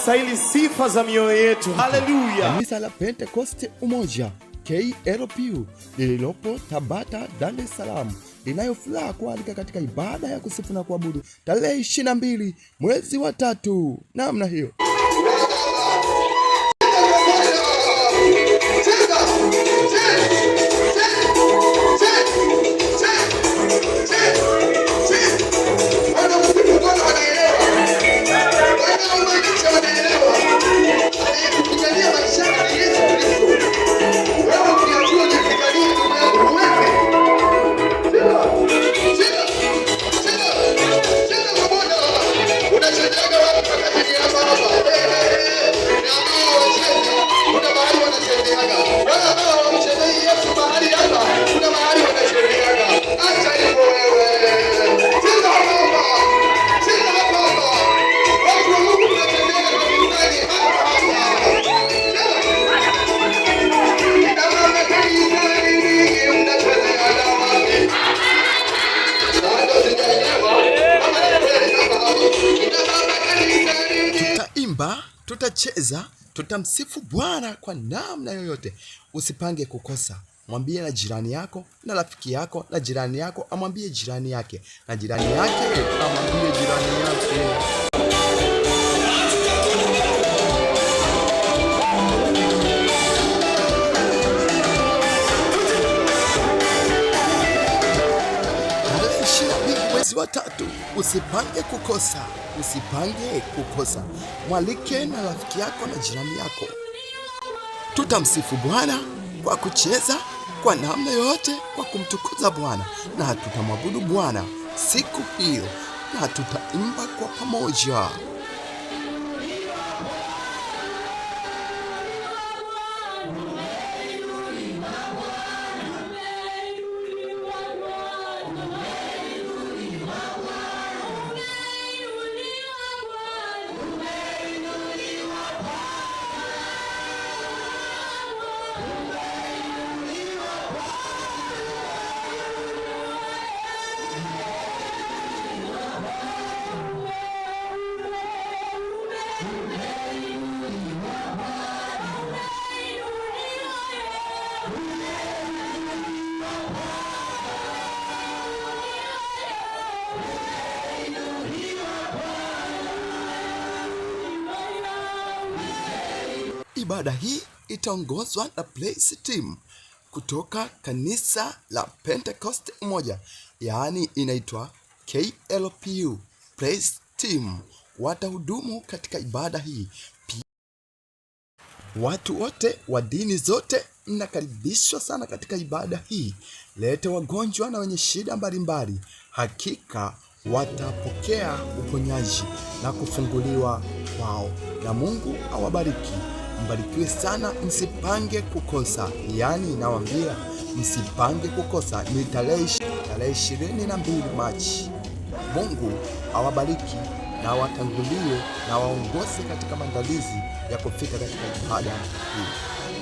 Saili sifa za mioyo yetu. Haleluya. Kanisa la Pentekoste Umoja KLPU lililopo Tabata, Dar es Salaam linayofuraha kualika katika ibada ya kusifu na kuabudu tarehe 22 mwezi wa 3 namna hiyo. Tutacheza, tutamsifu Bwana kwa namna yoyote. Usipange kukosa. Mwambie na jirani yako na rafiki yako, na jirani yako amwambie jirani yake, na jirani yake amwambie jirani yake. Mwezi wa 3, usipange kukosa. Usipange kukosa. Mwalike na rafiki yako na jirani yako. Tutamsifu Bwana kwa kucheza kwa namna yote, kwa kumtukuza Bwana, na tutamwabudu Bwana siku hiyo, na tutaimba kwa pamoja. Ibada hii itaongozwa na praise team kutoka kanisa la Pentecost Umoja, yaani inaitwa KLPU praise team. Watahudumu katika ibada hii. Watu wote wa dini zote mnakaribishwa sana katika ibada hii. Lete wagonjwa na wenye shida mbalimbali, hakika watapokea uponyaji na kufunguliwa kwao, na Mungu awabariki. Mbarikiwe sana, msipange kukosa. Yaani nawaambia msipange kukosa. Ni tarehe 22 Machi. Mungu awabariki na watangulie na waongoze katika maandalizi ya kufika katika ibada hii.